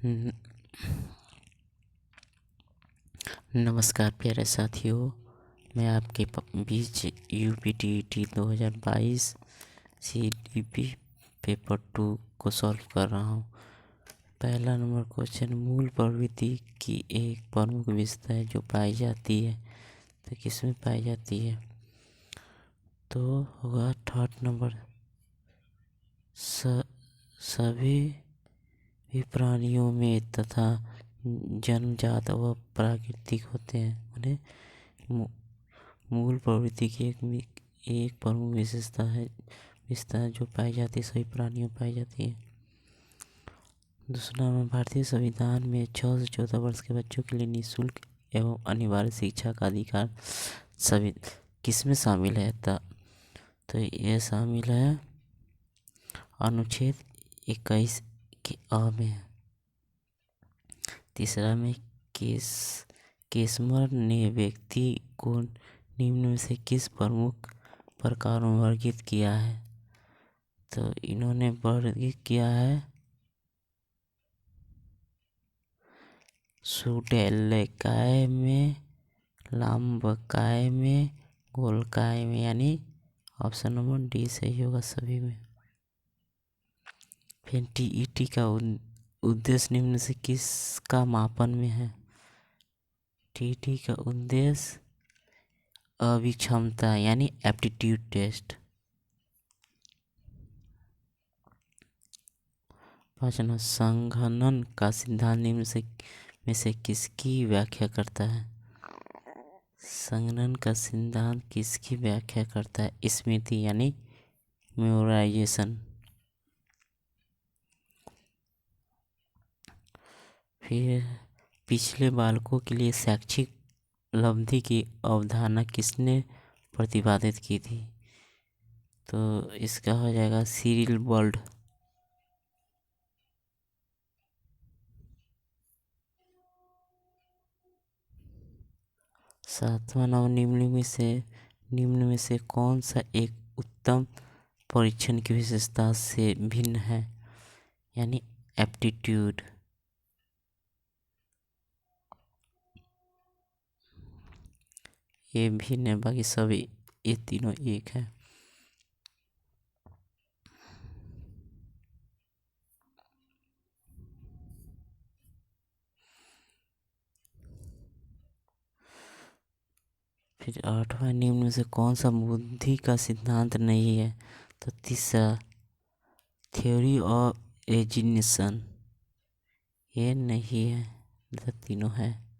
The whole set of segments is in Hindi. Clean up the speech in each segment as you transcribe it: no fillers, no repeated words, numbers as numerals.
न- नमस्कार प्यारे साथियों, मैं आपके बीच UPTET 2022 CDP पेपर 2 को सॉल्व कर रहा हूँ। पहला नंबर क्वेश्चन, मूल प्रवृत्ति की एक प्रमुख विशेषता है जो पाई जाती है, तो किसमें पाई जाती है? तो होगा थर्ड नंबर, सभी भी प्राणियों में तथा जन्मजात व प्राकृतिक होते हैं। उन्हें मूल प्रवृत्ति की एक प्रमुख विशेषता जो पाई जाती है सभी प्राणियों में पाई जाती है। दूसरा नंबर, भारतीय संविधान में 6 से 14 वर्ष के बच्चों के लिए निःशुल्क एवं अनिवार्य शिक्षा का अधिकार सभी किसमें शामिल है? तो यह शामिल है अनुच्छेद 21 के अ में। तीसरा में केसमर ने व्यक्ति को निम्न में से किस प्रमुख प्रकारों में वर्गीकृत किया है? तो इन्होंने वर्गीकृत किया है सुडेलकाय में, लाम्बकाय में, गोलकाय में, यानी ऑप्शन नंबर डी सही होगा सभी में। फिर TET का उद्देश्य निम्न से किसका मापन में है? TET का उद्देश्य अभिक्षमता यानी एप्टीट्यूड टेस्ट। पाँचवा, संघनन का सिद्धांत निम्न में से किसकी व्याख्या करता है? संघनन का सिद्धांत किसकी व्याख्या करता है? स्मृति यानी मेमोराइजेशन। फिर पिछले बालकों के लिए शैक्षिक उपलब्धि की अवधारणा किसने प्रतिपादित की थी? तो इसका हो जाएगा सिरिल वर्ल्ड। सातवां नंबर, निम्न में से कौन सा एक उत्तम परीक्षण की विशेषता से भिन्न है? यानी एप्टीट्यूड। ये भिन्न है, बाकी सभी ये तीनों एक है। फिर आठवां, निम्न में से कौन सा बुद्धि का सिद्धांत नहीं है? तो तीसरा, थ्योरी ऑफ इमेजिनेशन, ये नहीं है, तो तीनों है।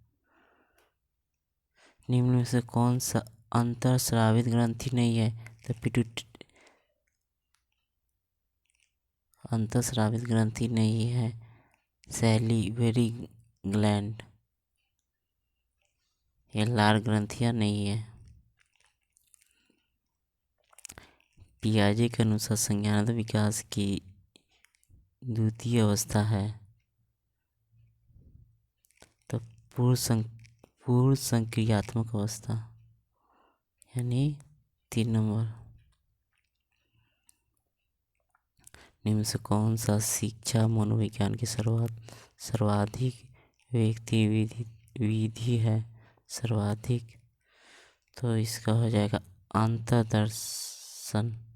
निम्न में से कौन सा अंतःस्रावित ग्रंथि नहीं है? तो अंतःस्रावित ग्रंथि नहीं है सैलिवरी ग्लैंड, ये लार ग्रंथियां नहीं है। पियाजे के अनुसार संज्ञानात्मक विकास की द्वितीय अवस्था है तो पूर्व संक्रियात्मक अवस्था, यानी 3 नंबर। निम्न से कौन सा शिक्षा मनोविज्ञान की सर्वाधिक व्यक्ति विधि है? सर्वाधिक, तो इसका हो जाएगा अंतर्दर्शन।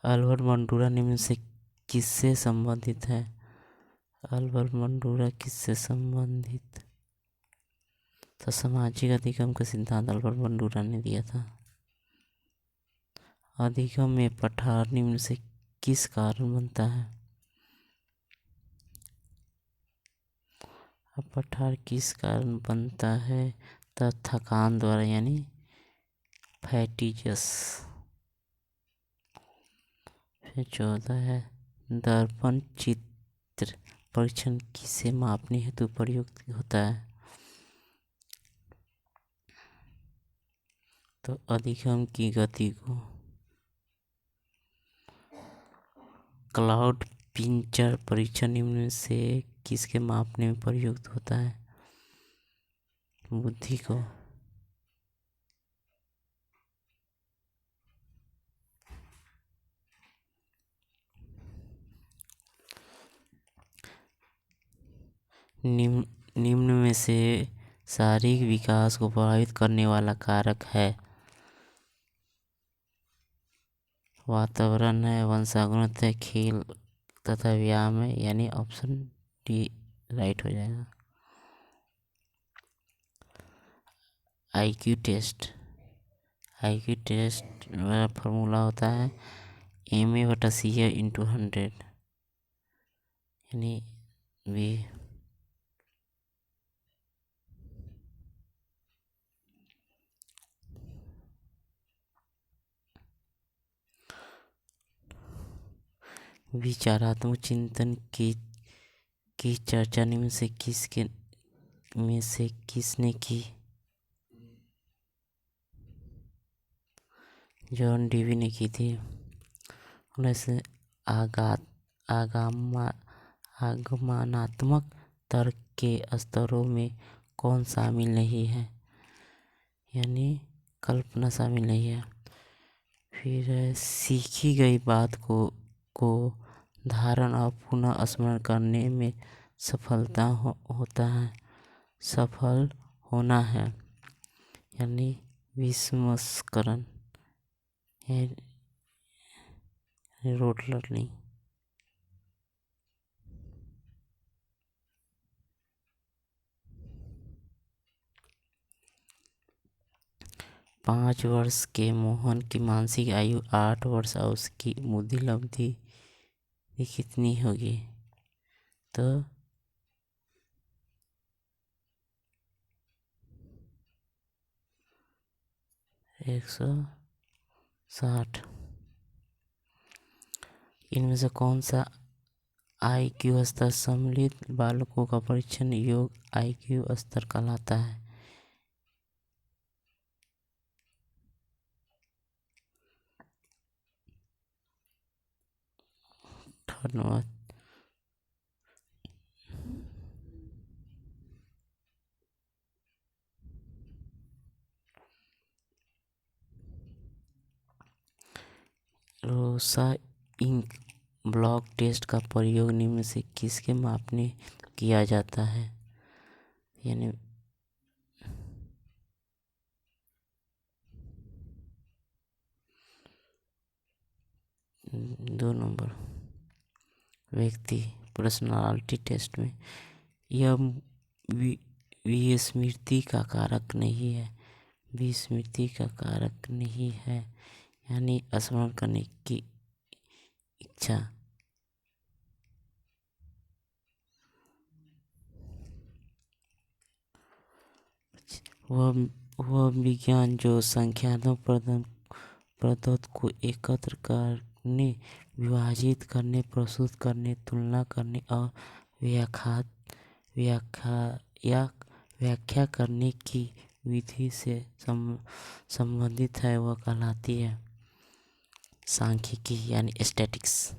अल्बर्ट बंडूरा निम्न से किससे संबंधित है? अल्बर्ट बंडूरा किससे संबंधित? तो सामाजिक अधिगम का सिद्धांत अल्बर्ट बंडूरा ने दिया था। अधिगम में पठार निम्न से किस कारण बनता है? अब पठार किस कारण बनता है? तो थकान द्वारा, यानी फैटिजस। फिर 14 है, दर्पण चित्र परीक्षण किसे मापने हेतु प्रयुक्त होता है? तो अधिगम की गति को। क्लाउड पिंचर परीक्षण निम्न से किसके मापने में प्रयुक्त होता है? बुद्धि को। निम्न में से शारीरिक विकास को प्रभावित करने वाला कारक है। वातावरण है, वंशानुगत है, खेल तथा व्यायाम है, यानी ऑप्शन डी राइट हो जाएगा। आईक्यू टेस्ट मेरा फॉर्मूला होता है MA/CA/100, यानी भी। विचारात्मक चिंतन की चर्चा निम्न में से किसने की? जॉन डीवी ने की थी। उन्हें आगमनात्मक तर्क के स्तरों में कौन शामिल नहीं है, यानी कल्पना शामिल नहीं है। फिर सीखी गई बात को धारण और पुनः स्मरण करने में सफलता होता है, सफल होना है, यानी विस्मरणकरण, रोट लर्निंग। पाँच वर्ष के मोहन की मानसिक आयु 8 वर्ष और उसकी बुद्धि अवधि कितनी होगी? तो 160। इनमें से कौन सा IQ स्तर सम्मिलित बालकों का परीक्षण योग्य IQ स्तर कहलाता है? धन्यवाद। रोसा इंक ब्लॉक टेस्ट का प्रयोग निम्न से किसके मापने किया जाता है? यानी 2 नंबर व्यक्ति पर्सनालिटी टेस्ट में। यह विस्मृति का कारक नहीं है, विस्मृति का कारक नहीं है, यानी स्मरण करने की इच्छा। वह विज्ञान जो संख्यात्मक पदार्थ को एकत्र करने, विभाजित करने, प्रस्तुत करने, तुलना करने और व्याख्या करने की विधि से संबंधित है, वह कहलाती है सांख्यिकी, यानी स्टैटिक्स।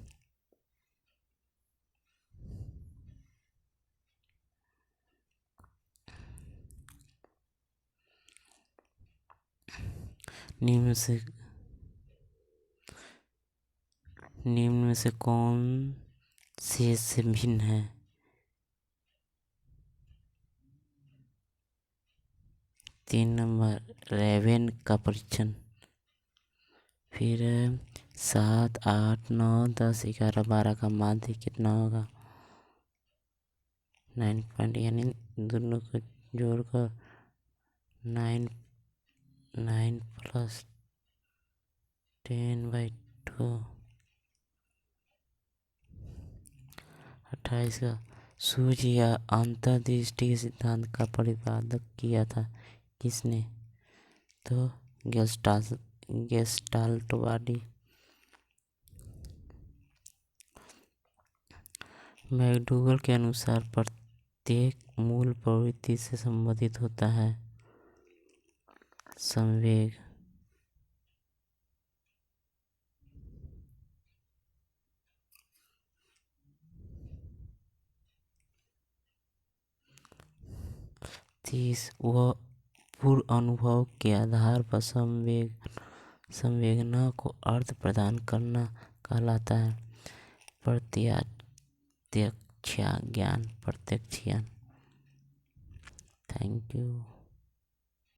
निम्न में से कौन से भिन्न है? 3 नंबर रेवेन का परीक्षण। फिर 7, 8, 9, 10, 11, 12 का माध्य कितना होगा? 9 पॉइंट, यानी दोनों को जोड़कर 9 + 10/2 28 का। सूझ या अंतर्दृष्टि के सिद्धांत का प्रतिपादन किया था किसने? तो गेस्टाल्टवादी। मैकडूगल के अनुसार प्रत्येक मूल प्रवृत्ति से संबंधित होता है संवेग। वह पूर्व अनुभव के आधार पर संवेदना को अर्थ प्रदान करना कहलाता है प्रत्यक्ष ज्ञान। Thank you.